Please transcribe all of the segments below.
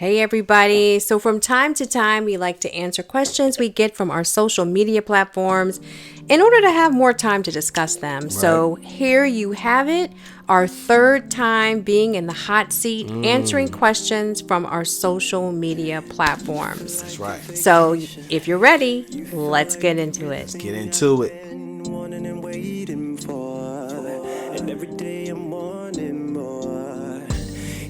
Hey everybody. So from time to time, we like to answer questions we get from our social media platforms in order to have more time to discuss them. Right. So here you have it, our third time being in the hot seat, answering questions from our social media platforms. That's right. So if you're ready, let's get into it. Let's get into it. And every day I'm wanting more.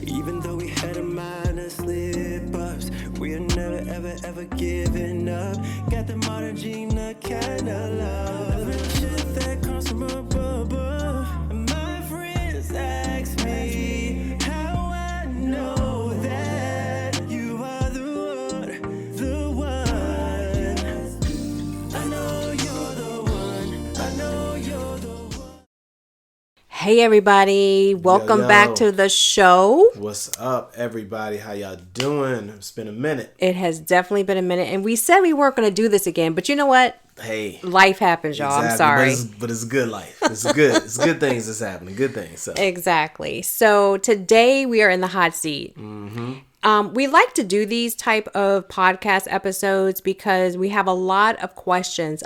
Even though we had a minor slip-ups, we are never, ever, ever giving up. Got the modern Gina kind of love. Real shit that comes from above. And my friends ask me how I know that you are the one. I know you're the one. I know you're the one. Hey everybody, welcome back to the show. What's up everybody? How y'all doing? It's been a minute. It has definitely been a minute, and we said we weren't going to do this again, but you know what? Hey, life happens, y'all. exactly. I'm sorry. But it's good life. It's good. It's good things that's happening. Good things. So. Exactly. So today we are in the hot seat. We like to do these type of podcast episodes because we have a lot of questions,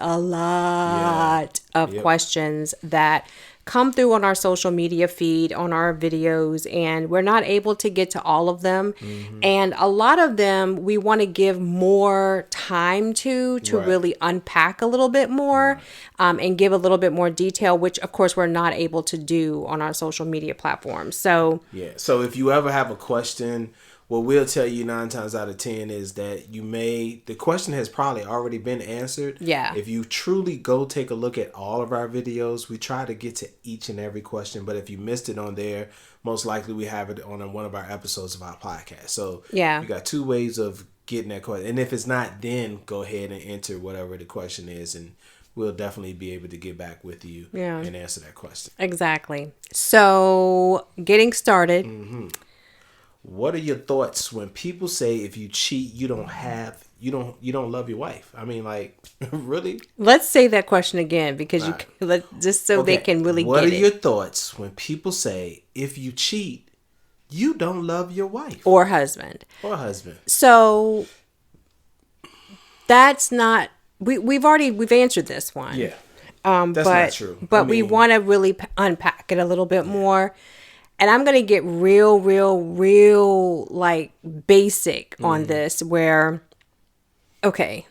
questions that come through on our social media feed, on our videos, and we're not able to get to all of them. And a lot of them we want to give more time to really unpack a little bit more and give a little bit more detail, which of course we're not able to do on our social media platforms. So if you ever have a question, what we'll tell you 9 times out of 10 is that the question has probably already been answered. Yeah. If you truly go take a look at all of our videos, we try to get to each and every question. But if you missed it on there, most likely we have it on one of our episodes of our podcast. So you got 2 ways of getting that question. And if it's not, then go ahead and enter whatever the question is, and we'll definitely be able to get back with you and answer that question. Exactly. So getting started. What are your thoughts when people say if you cheat, you don't love your wife? I mean, like, really? Let's say that question again because they can really get it. What are your thoughts when people say if you cheat, you don't love your wife or husband? So that's not we've answered this one. Yeah. That's not true. But we want to really unpack it a little bit more. And I'm going to get real like basic on this where, okay,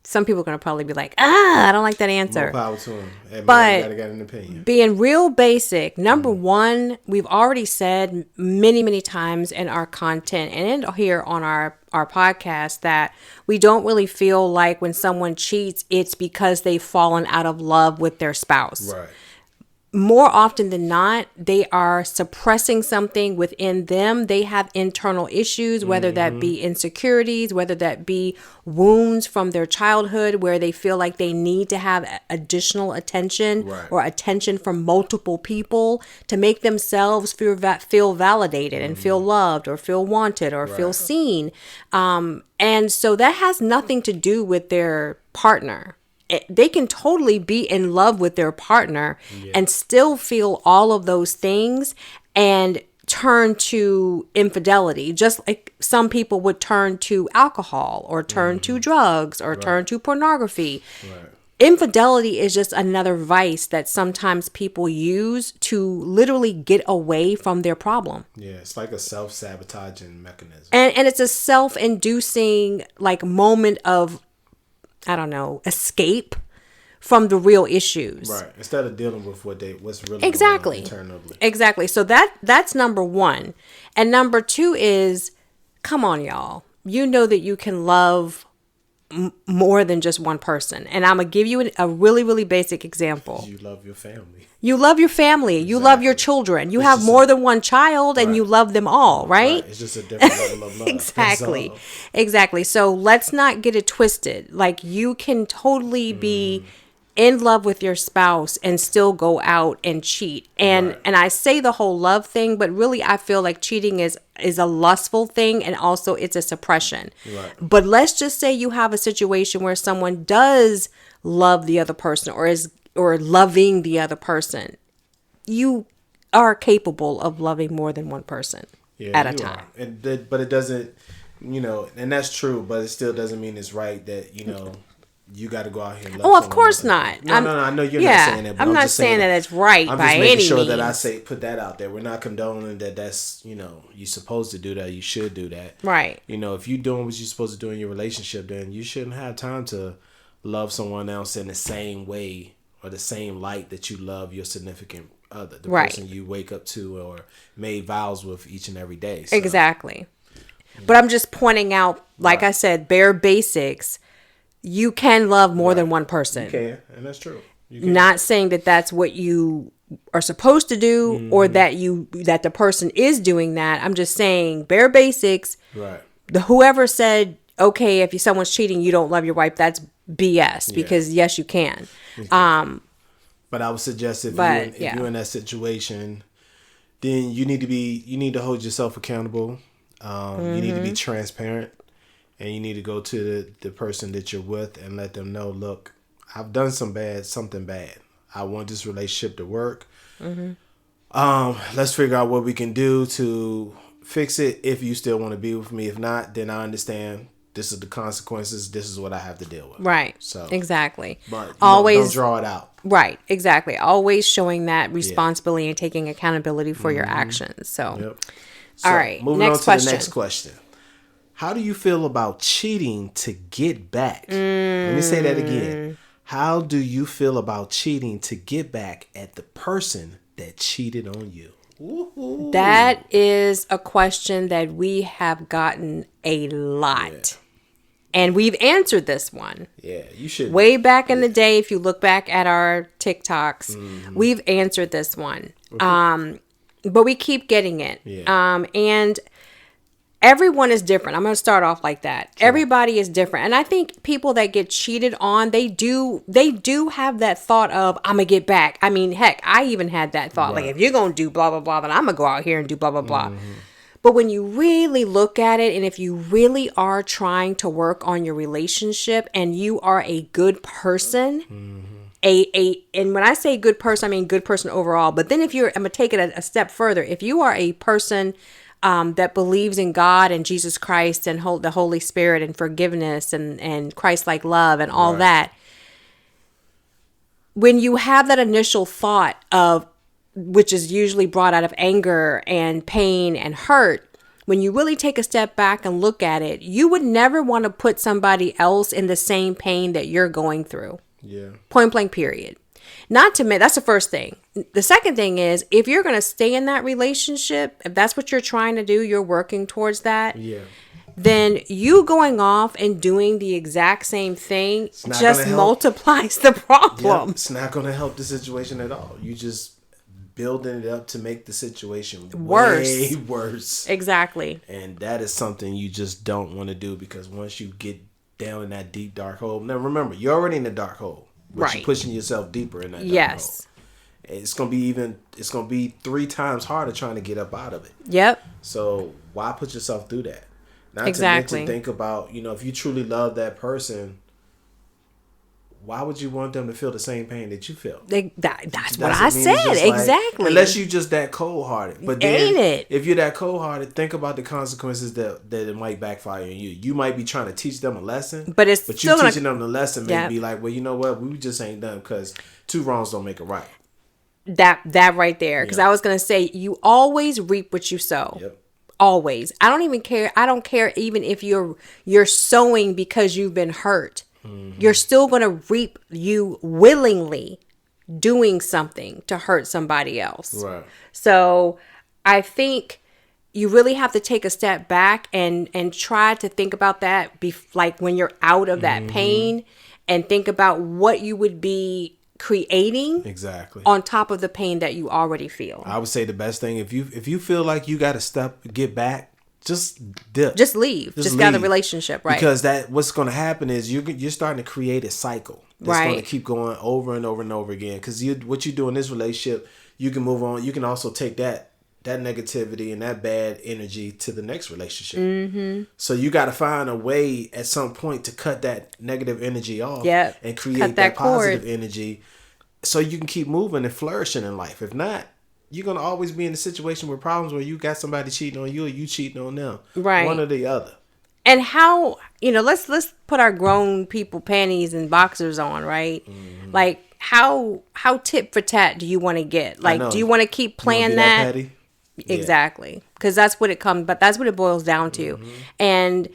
some people are going to probably be like, I don't like that answer. More power to them. But got an opinion. Being real basic, number one, we've already said many times in our content and here on our podcast that we don't really feel like when someone cheats, it's because they've fallen out of love with their spouse. Right. More often than not, they are suppressing something within them. They have internal issues, whether that be insecurities, whether that be wounds from their childhood where they feel like they need to have additional attention or attention from multiple people to make themselves feel validated and feel loved or feel wanted or feel seen. And so that has nothing to do with their partner. They can totally be in love with their partner and still feel all of those things and turn to infidelity, just like some people would turn to alcohol or turn to drugs or turn to pornography. Infidelity is just another vice that sometimes people use to literally get away from their problem. Yeah, it's like a self-sabotaging mechanism. And it's a self-inducing like moment of, I don't know, escape from the real issues. Right. Instead of dealing with what's really going on internally. Exactly. So that's number one. And number two is, come on, y'all. You know that you can love more than just one person. And I'm going to give you a really basic example. You love your family. You love your family. You love your children. You have more than one child and you love them all, right? It's just a different level of love. Exactly. So let's not get it twisted. Like you can totally be in love with your spouse and still go out and cheat. And I say the whole love thing, but really I feel like cheating is a lustful thing and also it's a suppression. But let's just say you have a situation where someone does love the other person or loving the other person. You are capable of loving more than one person at a time. But it doesn't You know, and that's true, but it still doesn't mean it's right that, you know, you got to go out here and love Oh, of course not. No, I know you're not saying that, but I'm not just saying that it's right I'm by just making any sure means. that I put that out there. We're not condoning that that's, you know, you're supposed to do that. You should do that. Right. You know, if you're doing what you're supposed to do in your relationship, then you shouldn't have time to love someone else in the same way or the same light that you love your significant other, the person you wake up to or made vows with each and every day. So. Exactly. But I'm just pointing out, like I said, bare basics. You can love more than one person. You can, and that's true. Not saying that that's what you are supposed to do or that the person is doing that. I'm just saying bare basics. Right. Whoever said, okay, if someone's cheating, you don't love your wife, that's BS because yes, you can. But I would suggest if you're in that situation, then you need to hold yourself accountable. You need to be transparent, and you need to go to the person that you're with and let them know, look, I've done something bad. I want this relationship to work. Let's figure out what we can do to fix it if you still want to be with me. If not, then I understand. This is the consequences. This is what I have to deal with. Right. So exactly. But always don't draw it out. Right. Exactly. Always showing that responsibility and taking accountability for your actions. So, So, all right. Moving on to the next question. How do you feel about cheating to get back? Let me say that again. How do you feel about cheating to get back at the person that cheated on you? Woo-hoo. That is a question that we have gotten a lot. Yeah. And we've answered this one. Yeah, you should. Way back in the day, if you look back at our TikToks, we've answered this one. But we keep getting it. Yeah. And everyone is different. I'm going to start off like that. Sure. Everybody is different. And I think people that get cheated on, they do have that thought of, I'm going to get back. I mean, heck, I even had that thought. Right. Like, if you're going to do blah, blah, blah, then I'm going to go out here and do blah, blah, blah. But when you really look at it, and if you really are trying to work on your relationship and you are a good person, and when I say good person, I mean good person overall. But then I'm going to take it a step further. If you are a person that believes in God and Jesus Christ and the Holy Spirit and forgiveness and Christ-like love and all that, when you have that initial thought of, which is usually brought out of anger and pain and hurt, when you really take a step back and look at it, you would never want to put somebody else in the same pain that you're going through. Yeah. Point blank, period. Not to mention, that's the first thing. The second thing is, if you're going to stay in that relationship, if that's what you're trying to do, you're working towards that. Yeah. Then you going off and doing the exact same thing just multiplies the problem. Yeah, it's not going to help the situation at all. You just building it up to make the situation way worse. Exactly. And that is something you just don't want to do, because once you get down in that deep dark hole, now remember, you're already in the dark hole, but you're pushing yourself deeper in that dark hole. It's gonna be 3 times harder trying to get up out of it. Yep. So why put yourself through that? Not to mention, think about, if you truly love that person, why would you want them to feel the same pain that you feel? That's what I said. Exactly. Unless you're just that cold-hearted. But then, ain't it? If you're that cold-hearted, think about the consequences that it might backfire on you. You might be trying to teach them a lesson, but you teaching them the lesson may be like, well, you know what? We just ain't done, because 2 wrongs don't make a right. That right there. Because I was going to say, you always reap what you sow. Yep. Always. I don't even care. I don't care even if you're sowing because you've been hurt. You're still going to reap you willingly doing something to hurt somebody else. Right. So I think you really have to take a step back and try to think about that like when you're out of that pain, and think about what you would be creating on top of the pain that you already feel. I would say the best thing, if you feel like you got to get back, just dip. Just leave. Just get out of the relationship, right? Because what's going to happen is you're starting to create a cycle that's going to keep going over and over and over again. Because what you do in this relationship, you can move on. You can also take that negativity and that bad energy to the next relationship. So you got to find a way at some point to cut that negative energy off and create that positive energy, so you can keep moving and flourishing in life. If not, you're going to always be in a situation with problems where you got somebody cheating on you or you cheating on them. Right. One or the other. And how, let's put our grown people panties and boxers on, right? Mm-hmm. Like, how tit for tat do you want to get? Like, do you want to keep playing that? Petty? Exactly. Because that's what it boils down to. Mm-hmm. And,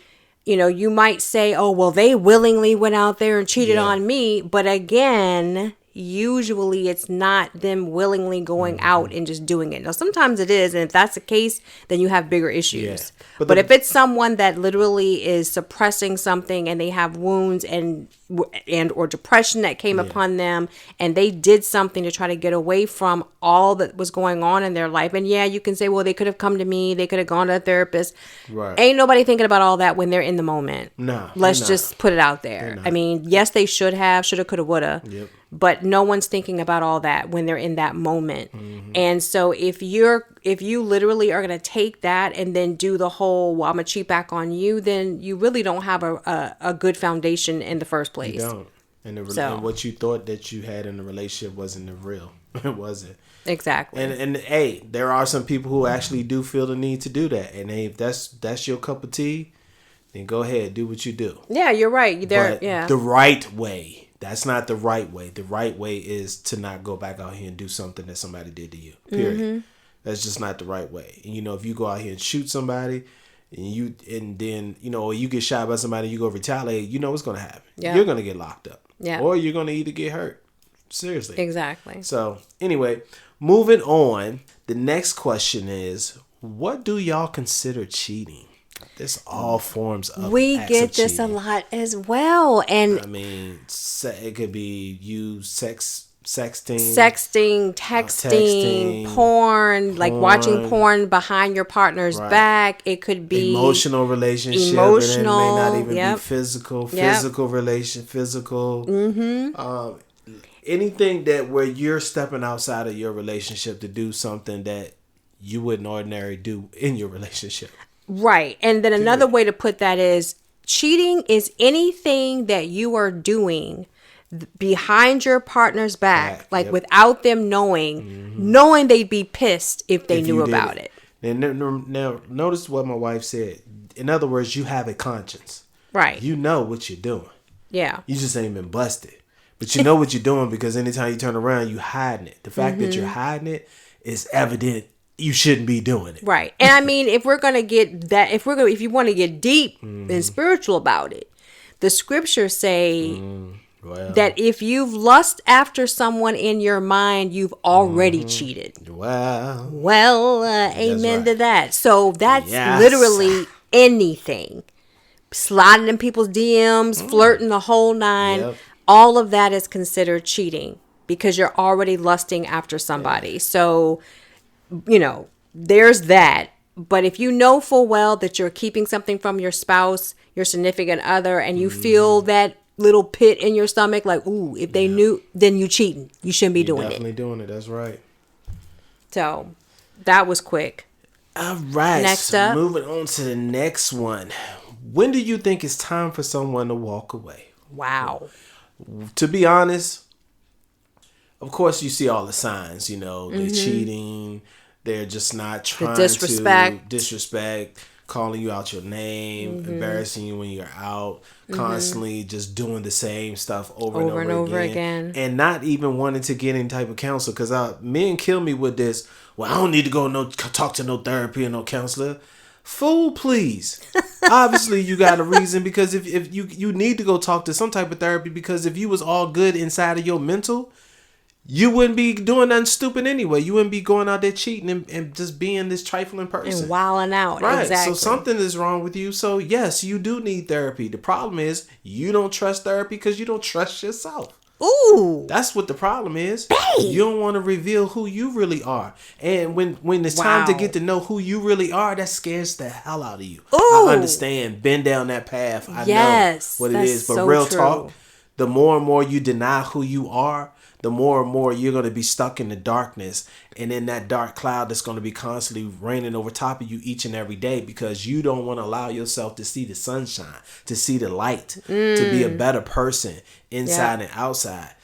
you might say, oh, well, they willingly went out there and cheated on me. But again, usually it's not them willingly going out and just doing it. Now, sometimes it is. And if that's the case, then you have bigger issues. Yeah. But if it's someone that literally is suppressing something and they have wounds and or depression that came upon them, and they did something to try to get away from all that was going on in their life. And you can say, well, they could have come to me. They could have gone to a therapist. Right. Ain't nobody thinking about all that when they're in the moment. No. Let's just put it out there. I mean, yes, they should have, shoulda, coulda, woulda. Yep. But no one's thinking about all that when they're in that moment. Mm-hmm. And so if you literally are going to take that and then do the whole, well, I'm going to cheat back on you, then you really don't have a good foundation in the first place. You don't. And what you thought that you had in the relationship wasn't the real. It wasn't. Exactly. And hey, there are some people who actually do feel the need to do that. And hey, if that's your cup of tea, then go ahead, do what you do. Yeah, you're right. The right way. That's not the right way. The right way is to not go back out here and do something that somebody did to you. Period. Mm-hmm. That's just not the right way. And if you go out here and shoot somebody, and then or you get shot by somebody, you go retaliate. What's going to happen. Yeah. You're going to get locked up. Yeah. Or you're going to either get hurt. Seriously. Exactly. So anyway, moving on. The next question is, what do y'all consider cheating? There's all forms of we get this cheating. A lot as well. And I mean, it could be sexting, texting, porn, like watching porn behind your partner's back. It could be emotional relationship. Emotional, and it may not even be physical. Physical relation, physical. Mm-hmm. Anything where you're stepping outside of your relationship to do something that you wouldn't ordinarily do in your relationship. Right. And then another way to put that is cheating is anything that you are doing behind your partner's back, like without them knowing they'd be pissed if they knew about it. Now, notice what my wife said. In other words, you have a conscience. Right. You know what you're doing. Yeah. You just ain't been busted. But you know what you're doing because anytime you turn around, you hiding it. The fact that you're hiding it is evident. You shouldn't be doing it. Right. And I mean, if you want to get deep and spiritual about it, the scriptures say that if you've lust after someone in your mind, you've already cheated. Well, amen to that. So that's literally anything. Sliding in people's DMs, flirting the whole nine. Yep. All of that is considered cheating because you're already lusting after somebody. So, there's that. But if you know full well that you're keeping something from your spouse, your significant other, and you feel that little pit in your stomach, like, ooh, if they knew, then you cheating. You shouldn't be doing it. Definitely doing it. That's right. So that was quick. All right. Next up. Moving on to the next one. When do you think it's time for someone to walk away? Wow. To be honest, of course, you see all the signs, they're cheating. They're just not trying to disrespect, calling you out your name, embarrassing you when you're out, constantly just doing the same stuff over and over again. And not even wanting to get any type of counsel. Because men kill me with this, well, I don't need to go talk to no therapy or no counselor. Fool, please. Obviously, you got a reason because if you need to go talk to some type of therapy because if you was all good inside of your mental, you wouldn't be doing nothing stupid anyway. You wouldn't be going out there cheating and just being this trifling person. And wilding out. Right. Exactly. So something is wrong with you. So yes, you do need therapy. The problem is you don't trust therapy because you don't trust yourself. Ooh. That's what the problem is. You don't want to reveal who you really are. And when it's time to get to know who you really are, that scares the hell out of you. Ooh. I understand. Been down that path. I know what it is. But so real talk, the more and more you deny who you are, the more and more you're going to be stuck in the darkness and in that dark cloud that's going to be constantly raining over top of you each and every day because you don't want to allow yourself to see the sunshine, to see the light, to be a better person inside and outside.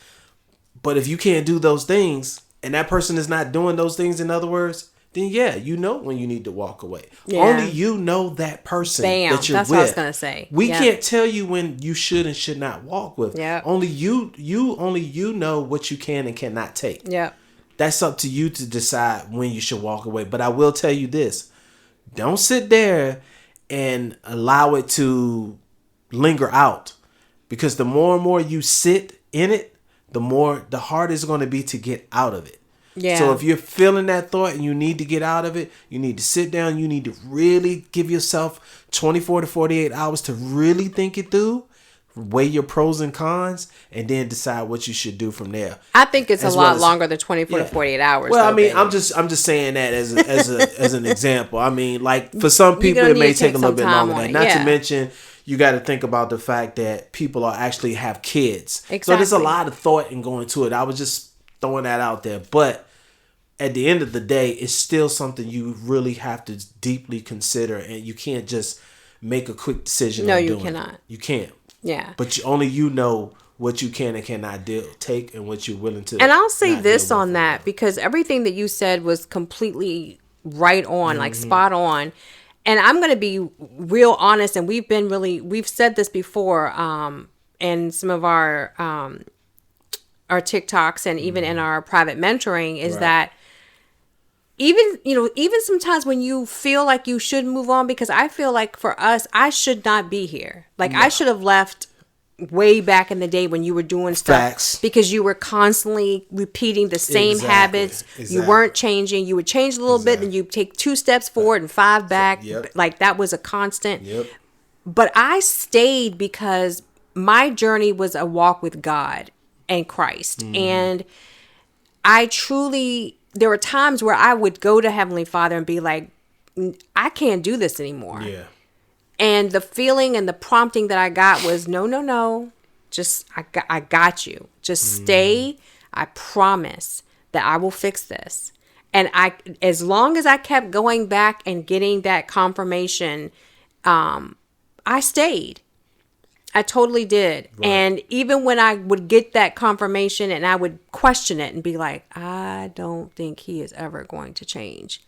But if you can't do those things and that person is not doing those things, in other words, then you know when you need to walk away. Yeah. Only you know that person that you're That's with. what I was going to say. We can't tell you when you should and should not walk with. Yeah. Only you know what you can and cannot take. Yeah. That's up to you to decide when you should walk away. But I will tell you this. Don't sit there and allow it to linger out. Because the more and more you sit in it, the harder it's going to be to get out of it. Yeah. So if you're feeling that thought and you need to get out of it, you need to sit down. You need to really give yourself 24 to 48 hours to really think it through, weigh your pros and cons, and then decide what you should do from there. I think it's a lot longer than 24 to 48 hours. Well, though, I mean, baby. I'm just saying that as an example. I mean, like for some people it may take a little bit longer than that. Not to mention, you got to think about the fact that people are actually have kids. Exactly. So there's a lot of thought in going to it. I was just throwing that out there. But at the end of the day, it's still something you really have to deeply consider. And you can't just make a quick decision. No, you cannot. You can't. Yeah. But only you know what you can and cannot take and what you're willing to. And I'll say this on that, because everything that you said was completely right on, like spot on. And I'm going to be real honest, and we've said this before in some of our TikToks and even in our private mentoring, is that even sometimes when you feel like you should move on, because I feel like for us, I should not be here. Like I should have left way back in the day when you were doing stuff. Facts. Because you were constantly repeating the same habits. You weren't changing. You would change a little bit, and you take 2 steps forward and 5 back. Like that was a constant. But I stayed because my journey was a walk with God and Christ. And I truly, there were times where I would go to Heavenly Father and be like, I can't do this anymore. Yeah. And the feeling and the prompting that I got was, no. Just, I got you. Just stay. I promise that I will fix this. And as long as I kept going back and getting that confirmation, I stayed. I totally did. Right. And even when I would get that confirmation and I would question it and be like, I don't think he is ever going to change.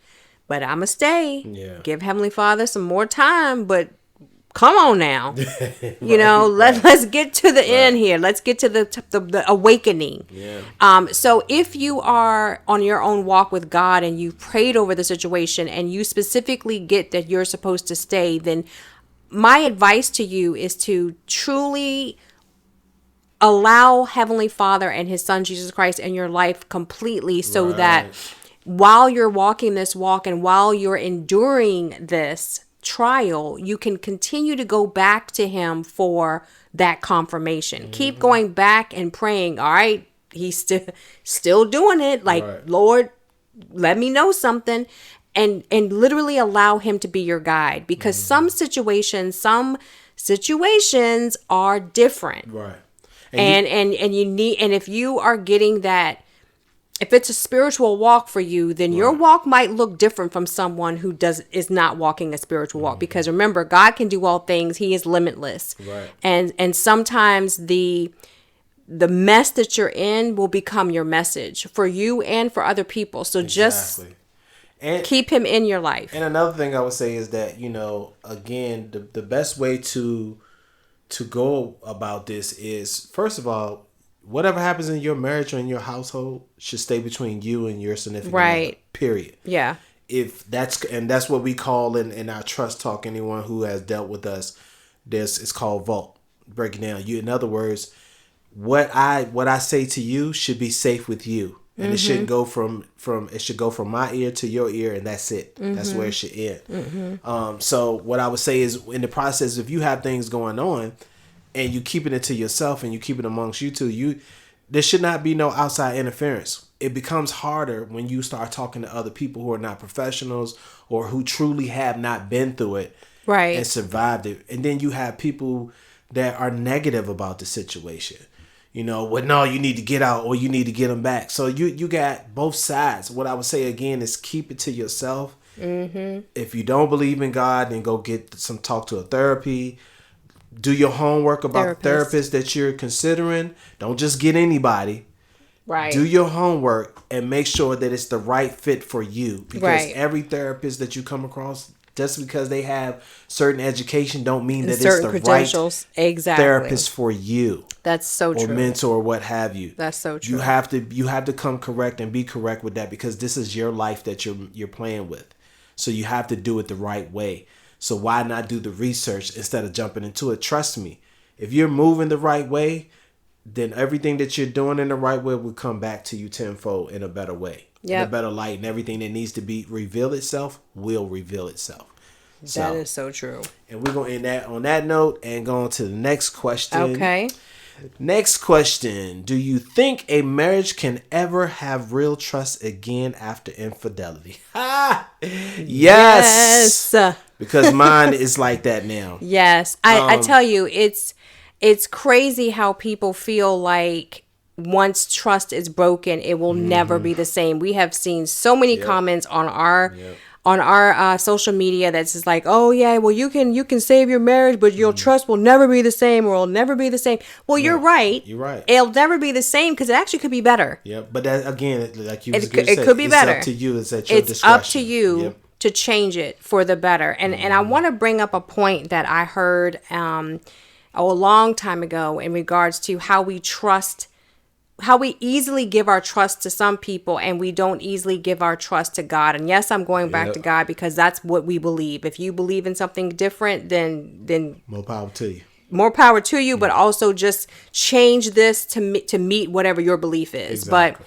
But I'm going to stay. Yeah. Give Heavenly Father some more time. But come on now. Let's get to the end here. Let's get to the awakening. Yeah. So if you are on your own walk with God and you've prayed over the situation and you specifically get that you're supposed to stay, then my advice to you is to truly allow Heavenly Father and His Son Jesus Christ in your life completely, so that while you're walking this walk and while you're enduring this trial, you can continue to go back to Him for that confirmation. Keep going back and praying. All right, He's still doing it. Like, Lord, let me know something. And literally allow Him to be your guide, because some situations are different. Right. And you need, and if you are getting that, if it's a spiritual walk for you, then your walk might look different from someone who is not walking a spiritual walk. Because remember, God can do all things. He is limitless. Right. And sometimes the mess that you're in will become your message for you and for other people. So just keep Him in your life. And another thing I would say is that, again, the best way to go about this is, first of all, whatever happens in your marriage or in your household should stay between you and your significant other, period. Yeah. That's what we call in our trust talk, anyone who has dealt with us, it's called vault, breaking down. In other words, what I say to you should be safe with you. And it shouldn't go from my ear to your ear, and that's it. That's where it should end. So what I would say is, in the process, if you have things going on and you keeping it to yourself and you keep it amongst you two, there should not be no outside interference. It becomes harder when you start talking to other people who are not professionals or who truly have not been through it and survived it. And then you have people that are negative about the situation. No, you need to get out or you need to get them back. So you got both sides. What I would say again is keep it to yourself. If you don't believe in God, then go get talk to a therapy. Do your homework about the therapist that you're considering. Don't just get anybody. Right. Do your homework and make sure that it's the right fit for you. Because every therapist that you come across, just because they have certain education don't mean that it's the right therapist for you. That's so true. Or mentor, what have you. That's so true. You have to come correct and be correct with that, because this is your life that you're playing with. So you have to do it the right way. So why not do the research instead of jumping into it? Trust me, if you're moving the right way, then everything that you're doing in the right way will come back to you tenfold in a better way, in a better light, and everything that needs to be reveal itself will reveal itself. That is so true. And we're going to end that on that note and go on to the next question. Okay. Next question. Do you think a marriage can ever have real trust again after infidelity? Yes. Because mine is like that now. Yes. I tell you, it's crazy how people feel like once trust is broken, it will never be the same. We have seen so many comments on our social media that's just like, oh yeah, well you can save your marriage, but your trust will never be the same, or it'll never be the same. Well, you're right. You're right. It'll never be the same because it actually could be better. Yeah, but that, again, like you it could be better. It's up to you. It's at your discretion. It's up to you to change it for the better. And I want to bring up a point that I heard a long time ago in regards to how we easily give our trust to some people and we don't easily give our trust to God. And yes, I'm going back to God because that's what we believe. If you believe in something different, then more power to you. More power to you, but also just change this to meet whatever your belief is. Exactly. But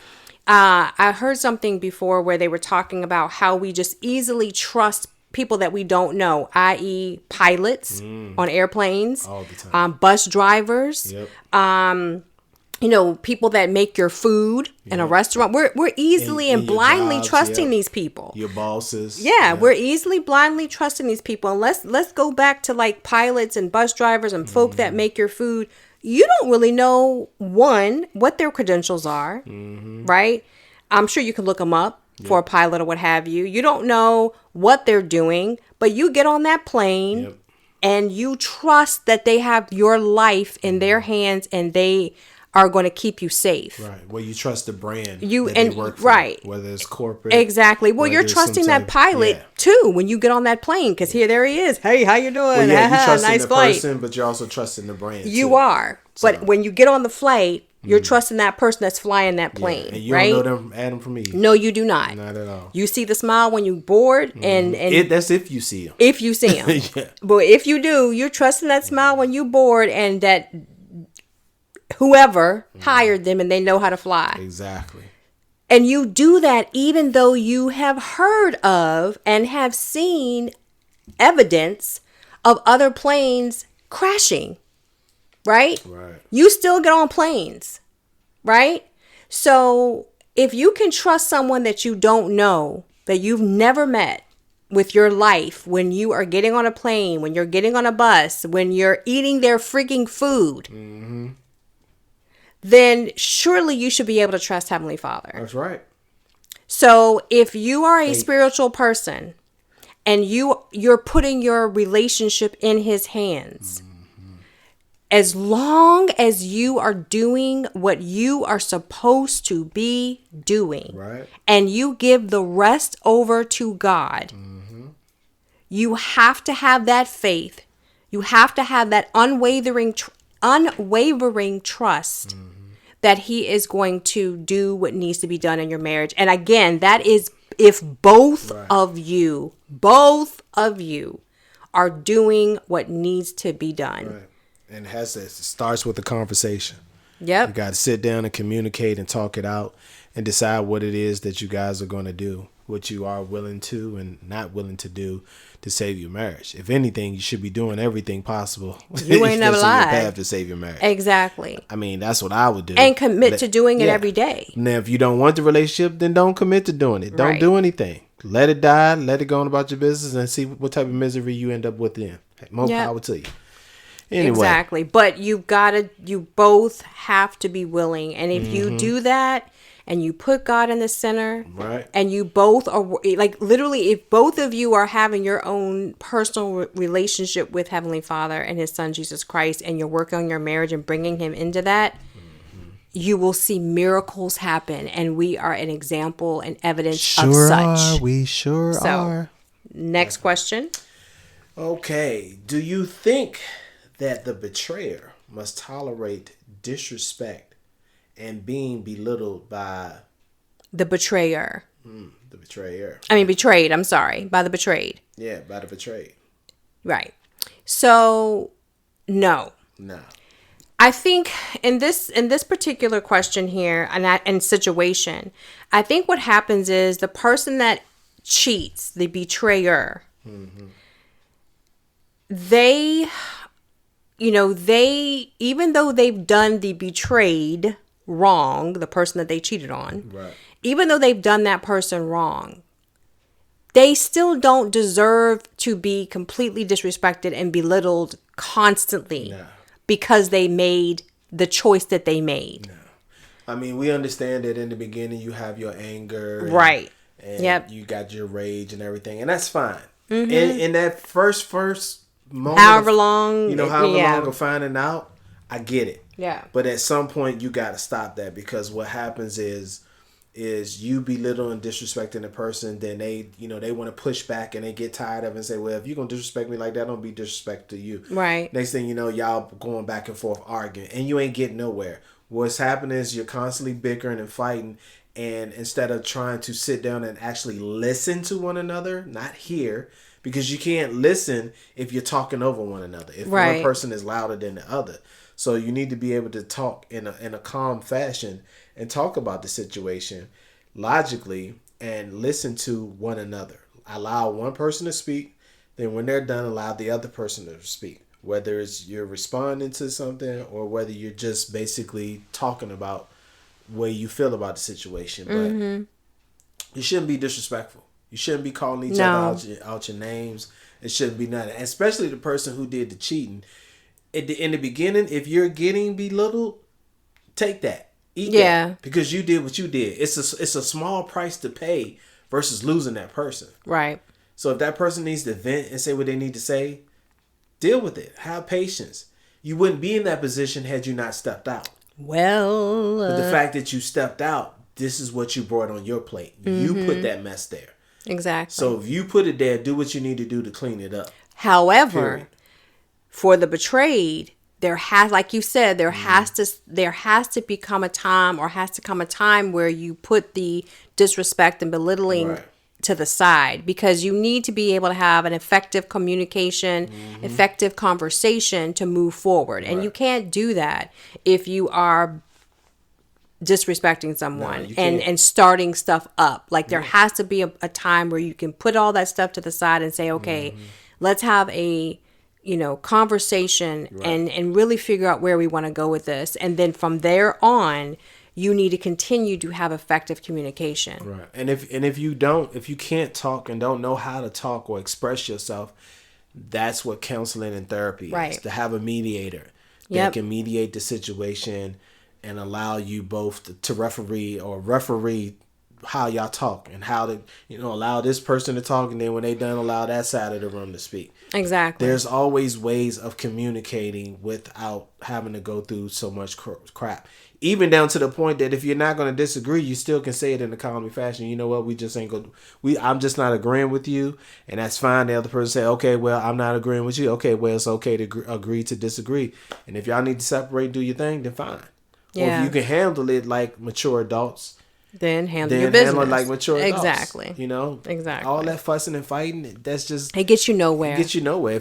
I heard something before where they were talking about how we just easily trust people that we don't know, i.e. pilots on airplanes, all the time. Bus drivers, people that make your food in a restaurant. We're easily and blindly jobs, trusting these people. Your bosses. Yeah, we're easily blindly trusting these people. And let's go back to like pilots and bus drivers and folk that make your food. You don't really know, one, what their credentials are, right? I'm sure you can look them up for a pilot or what have you. You don't know what they're doing, but you get on that plane and you trust that they have your life in their hands and they are going to keep you safe. Right. Well, you trust the brand that they work for, whether it's corporate. Exactly. Well, you're trusting that pilot too when you get on that plane, because there he is. Hey, how you doing? Well, you're trusting nice the flight. Person, but you're also trusting the brand. You are. So. But when you get on the flight, you're trusting that person that's flying that plane, and you right? don't know them, Adam, from Eve. No, you do not. Not at all. You see the smile when you board, and that's if you see him. If you see him. But if you do, you're trusting that smile when you board, and that whoever hired them and they know how to fly. Exactly. And you do that even though you have heard of and have seen evidence of other planes crashing. Right? Right. You still get on planes, right? So if you can trust someone that you don't know, that you've never met with your life, when you are getting on a plane, when you're getting on a bus, when you're eating their freaking food, then surely you should be able to trust Heavenly Father. That's right. So if you are a spiritual person and you're putting your relationship in His hands, as long as you are doing what you are supposed to be doing, and you give the rest over to God, you have to have that faith. You have to have that unwavering trust that He is going to do what needs to be done in your marriage. And again, that is if both of you are doing what needs to be done. Right. And it starts with a conversation. Yep. You got to sit down and communicate and talk it out and decide what it is that you guys are going to do, what you are willing to and not willing to do to save your marriage. If anything, you should be doing everything possible. You ain't never lied. Your path to save your marriage. Exactly. I mean, that's what I would do. And commit to doing it every day. Now, if you don't want the relationship, then don't commit to doing it. Don't do anything. Let it die. Let it go on about your business and see what type of misery you end up with then. More power to you. Anyway. Exactly. But you both have to be willing. And if you do that and you put God in the center, and you both are like literally, if both of you are having your own personal relationship with Heavenly Father and His Son, Jesus Christ, and you're working on your marriage and bringing Him into that, you will see miracles happen, and we are an example and evidence of such. We sure are. Next question. Okay. Do you think that the betrayer must tolerate disrespect and being belittled by the betrayer? The betrayer. I mean, betrayed. I'm sorry. By the betrayed. Yeah, by the betrayed. Right. So, no. No. I think in this particular question here and situation, I think what happens is the person that cheats, the betrayer, they, even though they've done the betrayed wrong, the person that they cheated on, right. Even though they've done that person wrong, they still don't deserve to be completely disrespected and belittled constantly. No. Because they made the choice that they made. No. I mean, we understand that in the beginning you have your anger. Right. And you got your rage and everything. And that's fine. Mm-hmm. In that first moment. However long of finding out, I get it. Yeah. But at some point you got to stop that, because what happens is you belittling and disrespecting the person, then they want to push back and they get tired of it and say, well, if you're going to disrespect me like that, don't be disrespectful to you. Right. Next thing you know, y'all going back and forth arguing and you ain't getting nowhere. What's happening is you're constantly bickering and fighting, and instead of trying to sit down and actually listen to one another, not hear, because you can't listen if you're talking over one another. If one person is louder than the other. So you need to be able to talk in a calm fashion and talk about the situation logically and listen to one another. Allow one person to speak, then when they're done, allow the other person to speak. Whether it's you're responding to something or whether you're just basically talking about the way you feel about the situation. But you shouldn't be disrespectful. You shouldn't be calling each other out your names. It shouldn't be nothing. Especially the person who did the cheating. In the beginning, if you're getting belittled, take that. Eat that. Because you did what you did. It's a small price to pay versus losing that person. Right. So if that person needs to vent and say what they need to say, deal with it. Have patience. You wouldn't be in that position had you not stepped out. Well. But the fact that you stepped out, this is what you brought on your plate. You put that mess there. Exactly. So if you put it there, do what you need to do to clean it up. However, for the betrayed, there has, like you said, there has to become a time, or has to come a time where you put the disrespect and belittling to the side, because you need to be able to have an effective communication, effective conversation to move forward. And you can't do that if you are disrespecting someone and starting stuff up. Like there has to be a time where you can put all that stuff to the side and say, okay, let's have a conversation and really figure out where we want to go with this. And then from there on, you need to continue to have effective communication. Right. And if you can't talk and don't know how to talk or express yourself, that's what counseling and therapy is. To have a mediator that can mediate the situation and allow you both to referee how y'all talk and how to, allow this person to talk, and then when they done, allow that side of the room to speak. Exactly. There's always ways of communicating without having to go through so much crap. Even down to the point that if you're not going to disagree, you still can say it in a calming fashion. You know what? We just ain't going. I'm just not agreeing with you, and that's fine. The other person say, okay, well, I'm not agreeing with you. Okay, well, it's okay to agree to disagree. And if y'all need to separate, do your thing, then fine. Yeah. Or if you can handle it like mature adults, then handle your business. Handle it like mature adults. Exactly. Exactly. All that fussing and fighting, that's just... It gets you nowhere. If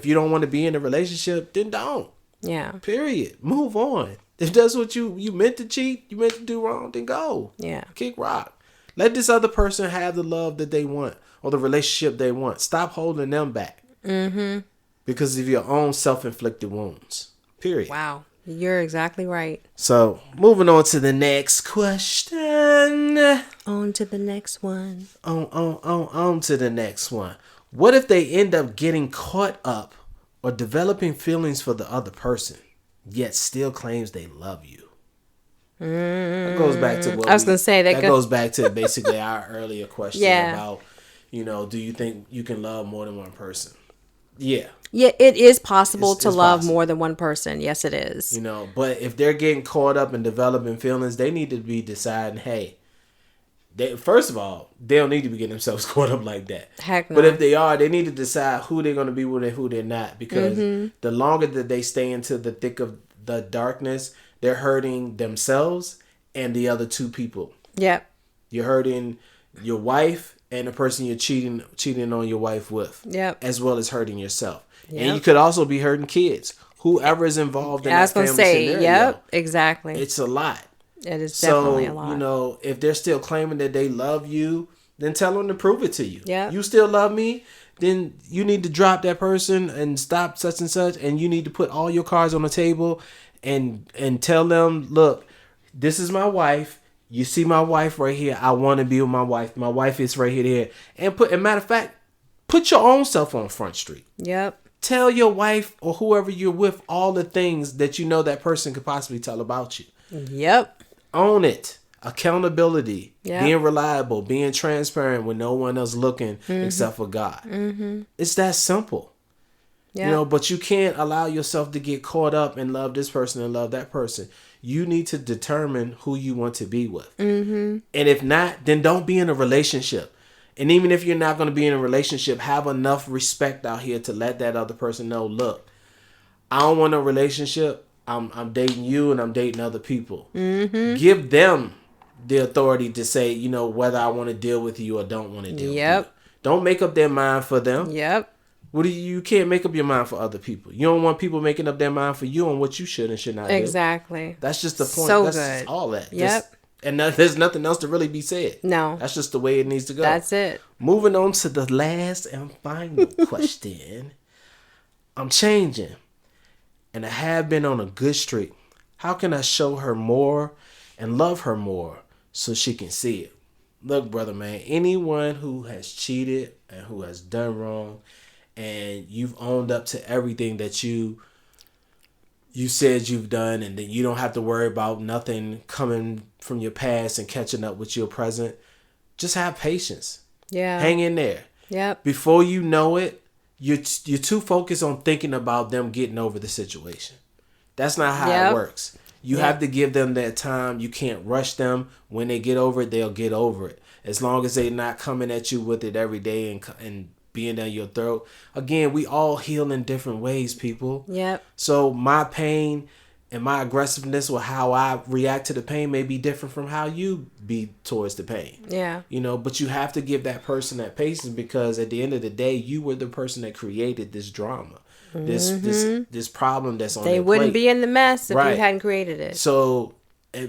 you don't want to be in a relationship, then don't. Yeah. Period. Move on. If that's what you meant to cheat, you meant to do wrong, then go. Yeah. Kick rock. Let this other person have the love that they want or the relationship they want. Stop holding them back. Because of your own self-inflicted wounds. Period. Wow. You're exactly right. So, moving on to the next question. On to the next one. On to the next one. What if they end up getting caught up or developing feelings for the other person, yet still claims they love you? That goes back to what I was going to say. That goes back to basically our earlier question about, do you think you can love more than one person? Yeah. Yeah, it is possible to love more than one person. Yes, it is. You know, but if they're getting caught up in developing feelings, they need to be deciding, hey, first of all, they don't need to be getting themselves caught up like that. Heck no. But if they are, they need to decide who they're going to be with and who they're not. Because the longer that they stay into the thick of the darkness, they're hurting themselves and the other two people. Yep. You're hurting your wife and the person you're cheating on your wife with. Yep. As well as hurting yourself. Yep. And you could also be hurting kids. Whoever is involved in that family scenario. Yep, exactly. It's a lot. It is definitely a lot. So, you know, if they're still claiming that they love you, then tell them to prove it to you. Yeah. You still love me? Then you need to drop that person and stop such and such. And you need to put all your cards on the table and tell them, look, this is my wife. You see my wife right here. I want to be with my wife. My wife is right here. And matter of fact, put your own self on Front Street. Yep. Tell your wife or whoever you're with all the things that you know that person could possibly tell about you. Yep. Own it. Accountability. Yep. Being reliable. Being transparent when no one else looking except for God. Mm-hmm. It's that simple. Yep. You know, but you can't allow yourself to get caught up and love this person and love that person. You need to determine who you want to be with. Mm-hmm. And if not, then don't be in a relationship. And even if you're not going to be in a relationship, have enough respect out here to let that other person know, look, I don't want a relationship. I'm dating you and I'm dating other people. Mm-hmm. Give them the authority to say, you know, whether I want to deal with you or don't want to deal with you. Don't make up their mind for them. Yep. You can't make up your mind for other people. You don't want people making up their mind for you on what you should and should not do. Exactly. That's just the point. So That's good. Just all that. Yep. And there's nothing else to really be said. No. That's just the way it needs to go. That's it. Moving on to the last and final question. I'm changing. And I have been on a good streak. How can I show her more and love her more so she can see it? Look, brother, man. Anyone who has cheated and who has done wrong and you've owned up to everything that you said you've done, and then you don't have to worry about nothing coming from your past and catching up with your present. Just have patience. Yeah. Hang in there. Yep. Before you know it, you're too focused on thinking about them getting over the situation. That's not how it works. You have to give them that time. You can't rush them. When they get over it, they'll get over it. As long as they're not coming at you with it every day and being down your throat. Again, we all heal in different ways, people. Yep. So my pain and my aggressiveness or how I react to the pain may be different from how you be towards the pain. Yeah. You know, but you have to give that person that patience because at the end of the day, you were the person that created this drama. This problem that's on their plate. They wouldn't be in the mess if you hadn't created it. So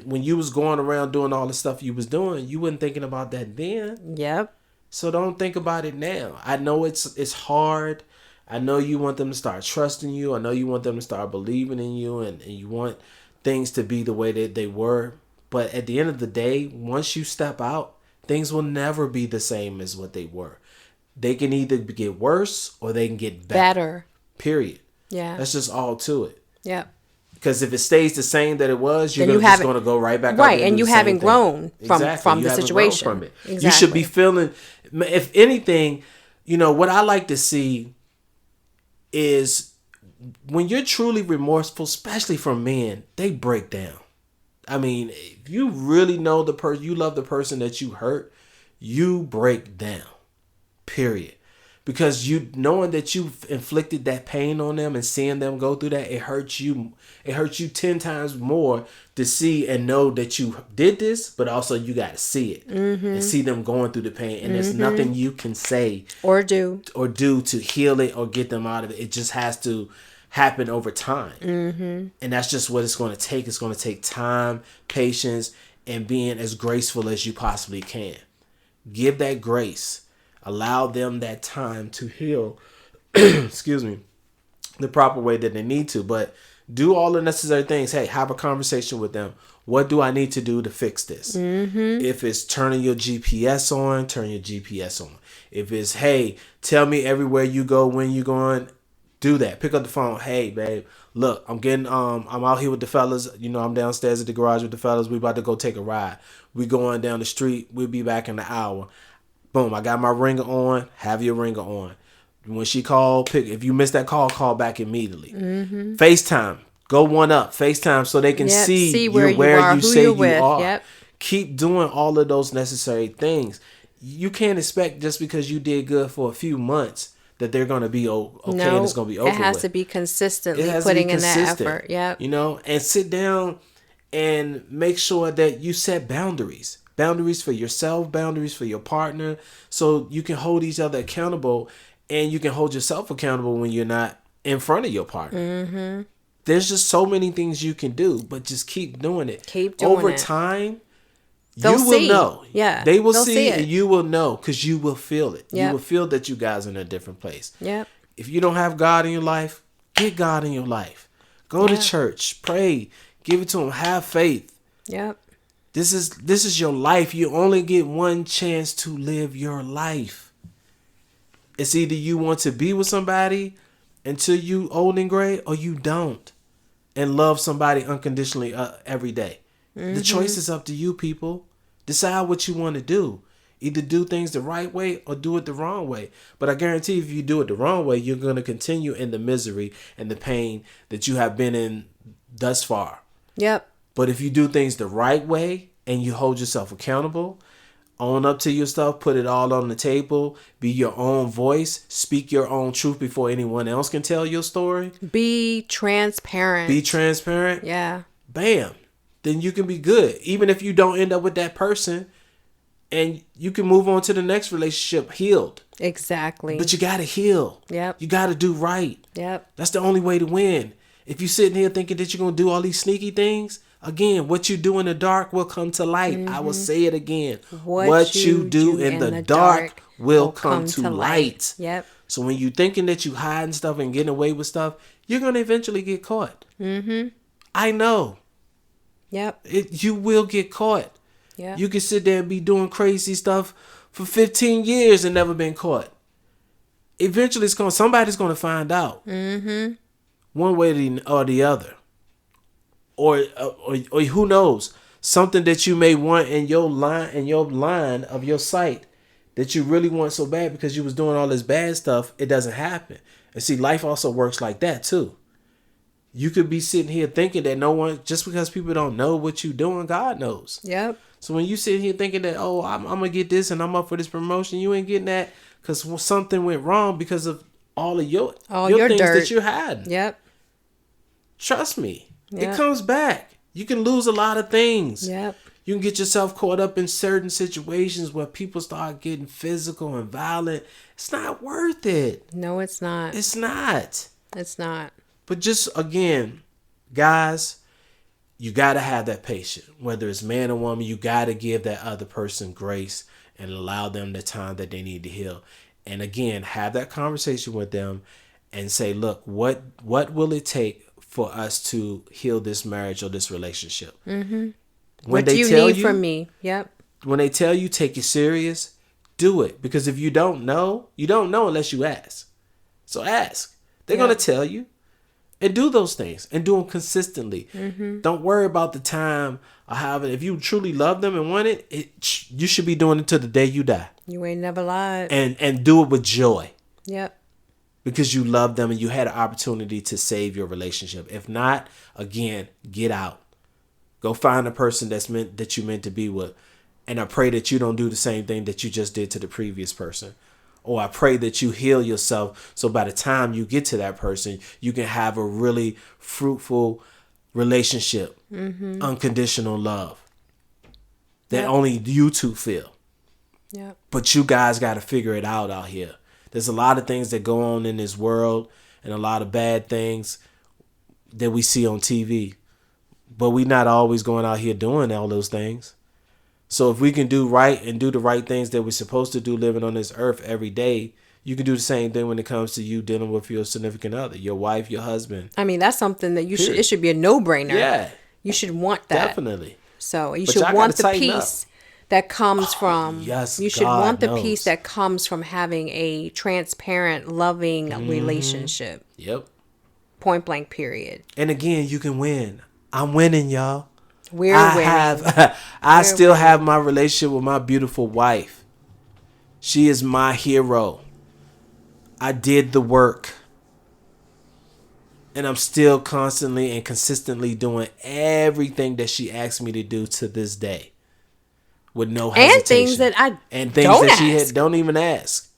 when you was going around doing all the stuff you was doing, you wasn't thinking about that then. Yep. So don't think about it now. I know it's hard. I know you want them to start trusting you. I know you want them to start believing in you and you want things to be the way that they were. But at the end of the day, once you step out, things will never be the same as what they were. They can either get worse or they can get better. Period. Yeah. That's just all to it. Yep. Because if it stays the same that it was, you're just going to go right back up. Right, and you haven't grown from the situation. From it. Exactly. You should be feeling, if anything, you know, what I like to see is when you're truly remorseful, especially from men, they break down. I mean, if you really know the person, you love the person that you hurt, you break down. Period. Because you knowing that you've inflicted that pain on them and seeing them go through that, it hurts you. It hurts you 10 times more to see and know that you did this, but also you got to see it and see them going through the pain. And there's nothing you can say or do to heal it or get them out of it. It just has to happen over time. And that's just what it's going to take. It's going to take time, patience, and being as graceful as you possibly can. Give that grace. Allow them that time to heal, excuse me, the proper way that they need to. But do all the necessary things. Hey, have a conversation with them. What do I need to do to fix this? If it's turning your GPS on, turn your GPS on. If it's, hey, tell me everywhere you go, when you going, do that. Pick up the phone. Hey, babe, look, I'm out here with the fellas. You know, I'm downstairs at the garage with the fellas. We about to go take a ride. We going down the street. We'll be back in an hour. Boom, I got my ringer on. Have your ringer on. When she called, if you miss that call back immediately. FaceTime. Go one up. FaceTime so they can see where you are, you who say you're you with. are. Yep. Keep doing all of those necessary things. You can't expect just because you did good for a few months that they're going to be okay and it's going to be over with. It has to be consistently putting in that effort. Yep. You know, and sit down and make sure that you set boundaries. Boundaries for yourself, boundaries for your partner, so you can hold each other accountable and you can hold yourself accountable when you're not in front of your partner. There's just so many things you can do, but just keep doing it. Keep doing it. Over time, They'll you will know. Yeah. They will see it. And you will know because you will feel it. Yep. You will feel that you guys are in a different place. Yep. If you don't have God in your life, get God in your life. Go to church, pray, give it to him, have faith. Yep. This is your life. You only get one chance to live your life. It's either you want to be with somebody until you old and gray, or you don't, and love somebody unconditionally every day. The choice is up to you, people. Decide what you want to do. Either do things the right way or do it the wrong way. But I guarantee if you do it the wrong way, you're going to continue in the misery and the pain that you have been in thus far. Yep. But if you do things the right way and you hold yourself accountable, own up to your stuff, put it all on the table, be your own voice, speak your own truth before anyone else can tell your story. Be transparent. Yeah. Bam. Then you can be good. Even if you don't end up with that person, and you can move on to the next relationship healed. Exactly. But you got to heal. Yep. You got to do right. Yep. That's the only way to win. If you're sitting here thinking that you're going to do all these sneaky things, again, what you do in the dark will come to light. I will say it again. What you do in the dark will come to light. Yep. So when you're thinking that you hiding stuff and getting away with stuff, you're going to eventually get caught. I know. Yep. You will get caught. Yep. You can sit there and be doing crazy stuff for 15 years and never been caught. Eventually, somebody's going to find out. One way or the other. Or who knows? Something that you may want in your line of your sight that you really want so bad because you was doing all this bad stuff, it doesn't happen. And see, life also works like that too. You could be sitting here thinking that no one, just because people don't know what you're doing, God knows. Yep. So when you sit here thinking that, oh, I'm going to get this and I'm up for this promotion, you ain't getting that because something went wrong because of all your things dirt that you're hiding. Yep. Trust me. Yep. It comes back. You can lose a lot of things. Yep. You can get yourself caught up in certain situations where people start getting physical and violent. It's not worth it. No, it's not. It's not. It's not. But just, again, guys, you got to have that patience. Whether it's man or woman, you got to give that other person grace and allow them the time that they need to heal. And again, have that conversation with them and say, look, what will it take for us to heal this marriage or this relationship? What do you need from me? Yep. When they tell you take it serious, do it. Because if you don't know unless you ask. So ask. They're going to tell you. And do those things. And do them consistently. Don't worry about the time or however. If you truly love them and want it, you should be doing it till the day you die. You ain't never lied. And do it with joy. Yep. Because you love them and you had an opportunity to save your relationship. If not, again, get out. Go find a person that you meant to be with. And I pray that you don't do the same thing that you just did to the previous person. Or I pray that you heal yourself so by the time you get to that person, you can have a really fruitful relationship. Unconditional love. That only you two feel. Yep. But you guys got to figure it out here. There's a lot of things that go on in this world and a lot of bad things that we see on TV. But we're not always going out here doing all those things. So if we can do right and do the right things that we're supposed to do living on this earth every day, you can do the same thing when it comes to you dealing with your significant other, your wife, your husband. I mean, that's something that it should be a no-brainer. Yeah. You should want that. Definitely. So you should want the peace that comes from, you should want the peace that comes from having a transparent, loving relationship. Yep. Point blank, period. And again, you can win. I'm winning, y'all. We're winning. I still have my relationship with my beautiful wife. She is my hero. I did the work. And I'm still constantly and consistently doing everything that she asked me to do to this day. With no hesitation. And things that she don't even ask.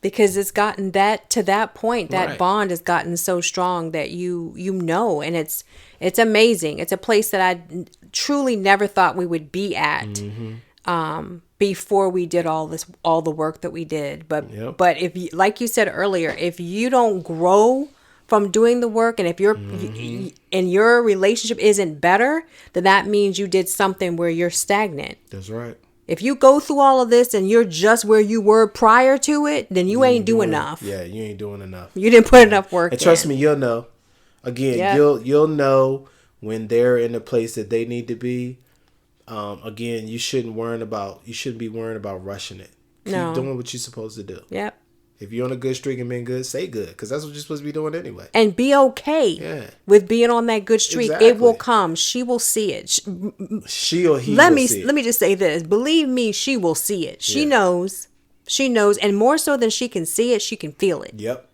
Because it's gotten to that point, that bond has gotten so strong that you know, and it's amazing. It's a place that I truly never thought we would be at before we did all the work that we did. But if you, like you said earlier, if you don't grow from doing the work, and if and your relationship isn't better, then that means you did something where you're stagnant. That's right. If you go through all of this and you're just where you were prior to it, then you ain't doing enough. Yeah, you ain't doing enough. You didn't put enough work in. And trust me, you'll know. Again, you'll know when they're in the place that they need to be. Again, you shouldn't be worrying about rushing it. Keep doing what you're supposed to do. Yep. If you're on a good streak and being good, stay good, because that's what you're supposed to be doing anyway. And be okay with being on that good streak. Exactly. It will come. She will see it. She or he will see it. Let me just say this. Believe me, she will see it. She knows. She knows. And more so than she can see it, she can feel it. Yep.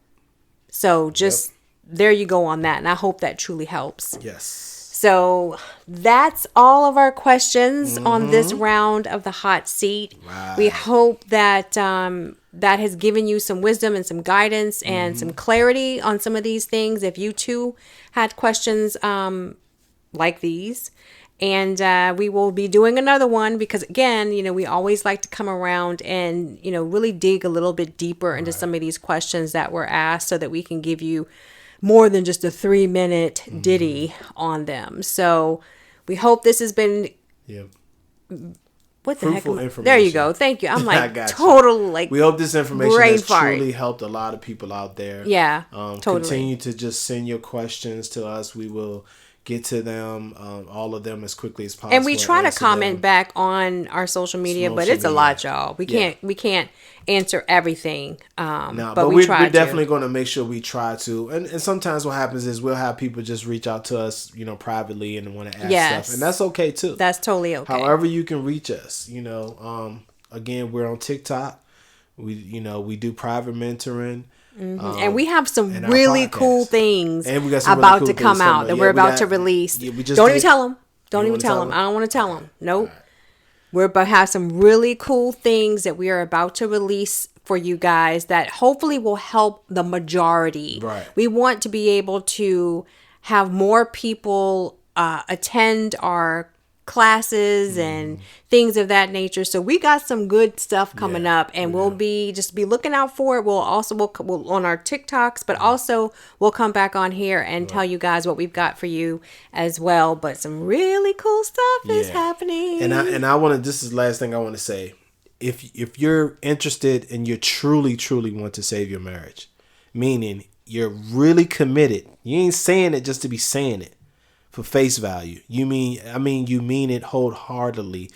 So just there you go on that. And I hope that truly helps. Yes. So that's all of our questions on this round of the hot seat. Right. We hope that that has given you some wisdom and some guidance and some clarity on some of these things. If you too had questions like these, and we will be doing another one, because again, we always like to come around and really dig a little bit deeper into some of these questions that were asked, so that we can give you more than just a 3-minute ditty on them. So we hope this has been what the fruitful heck? There you go. Thank you. I'm like totally we hope this information has truly helped a lot of people out there. Yeah, totally. Continue to just send your questions to us. We will get to them, all of them, as quickly as possible. And we try to comment back on our social media, but it's a lot, y'all. We can't answer everything. But we're definitely going to make sure we try to. And sometimes what happens is we'll have people just reach out to us, privately, and want to ask stuff, and that's okay too. That's totally okay. However you can reach us, again, we're on TikTok. We do private mentoring. And we have some really cool things about to come out that we're about to release. Don't even tell them. Don't even tell them. I don't want to tell them. Nope. Right. We're about to have some really cool things that we are about to release for you guys that hopefully will help the majority. Right. We want to be able to have more people attend our classes and things of that nature. So we got some good stuff coming up, and we'll be looking out for it. We'll on our TikToks, but also we'll come back on here and tell you guys what we've got for you as well. But some really cool stuff is happening. And this is the last thing I want to say. If you're interested and you truly want to save your marriage, meaning you're really committed, you ain't saying it just to be saying it for face value. You mean it wholeheartedly,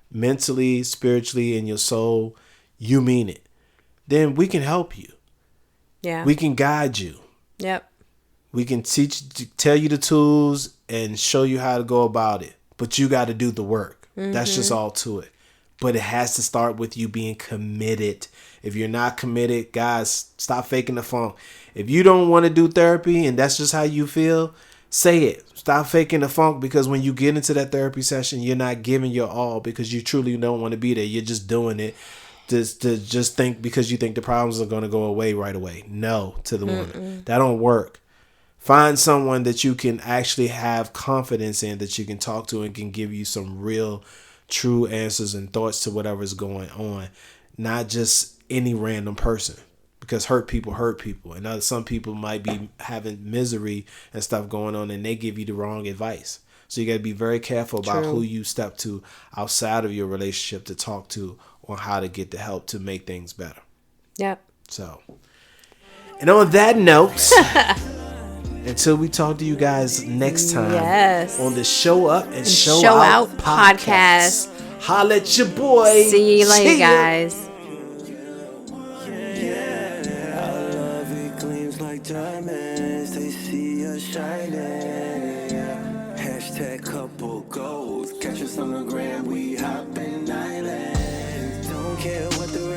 mentally, spiritually, in your soul. You mean it. Then we can help you. Yeah. We can guide you. Yep. We can tell you the tools and show you how to go about it. But you got to do the work. That's just all to it. But it has to start with you being committed. If you're not committed, guys, stop faking the funk. If you don't want to do therapy and that's just how you feel, say it. Stop faking the funk, because when you get into that therapy session, you're not giving your all because you truly don't want to be there. You're just doing it to think because you think the problems are going to go away right away. No, to the woman. That don't work. Find someone that you can actually have confidence in, that you can talk to and can give you some real, true answers and thoughts to whatever is going on. Not just any random person. Because hurt people, and some people might be having misery and stuff going on, and they give you the wrong advice. So you got to be very careful about who you step to outside of your relationship to talk to on how to get the help to make things better. Yep. So, and on that note, until we talk to you guys next time on the Show Up and Show Out podcast. Holla at your boy. See you later, guys. Diamonds, they see us shining. Hashtag couple goals. Catch us on the gram, we hopping islands. Don't care what the